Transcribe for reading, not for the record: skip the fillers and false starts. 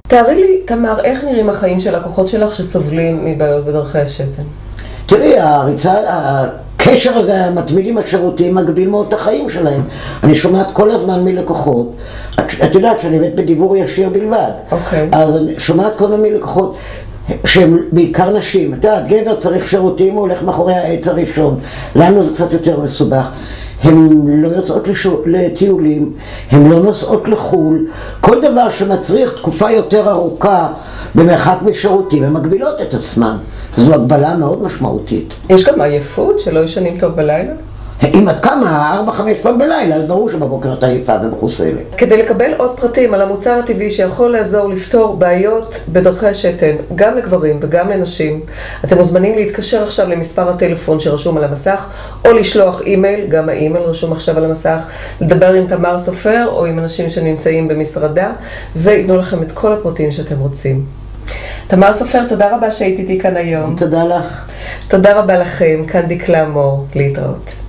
תארי לי, תמר, איך נראים החיים של לקוחות שלך שסובלים מבעיות בדרכי השתן? תראי, הקשר הזה, המתמיד עם השירותים, מגביל מאוד את החיים שלהם. אני שומעת כל הזמן מלקוחות, את יודעת שאני באמת בדיבור ישיר בלבד. אוקיי. אז אני שומעת כל הזמן מלקוחות, שהם בעיקר נשים. את יודעת, גבר צריך שירותים, הוא הולך מאחורי העץ הראשון. לנו זה קצת יותר מסובך. הן לא יוצאות לטיולים, הן לא נוסעות לחול. כל דבר שמצריך תקופה יותר ארוכה במרחק משירותים, הן מגבילות את עצמן. זו הגבלה מאוד משמעותית. יש גם עייפות שלא ישנים טוב בלילה? אם את קמה 4-5 פעם בלילה, אז ברור שבבוקר את עייפה ומחוסלת. כדי לקבל עוד פרטים על המוצר הטבעי שיכול לעזור לפתור בעיות בדרכי השתן, גם לגברים וגם לנשים, אתם מוזמנים להתקשר עכשיו למספר הטלפון שרשום על המסך, או לשלוח אימייל, גם האימייל רשום עכשיו על המסך, לדבר עם תמר סופר או עם אנשים שנמצאים במשרדה, ויתנו לכם את כל הפרטים שאתם רוצים. תמר סופר, תודה רבה שהיית איתי כאן היום. תודה לך. תודה רבה לכם, כאן דקלה מור, להתראות.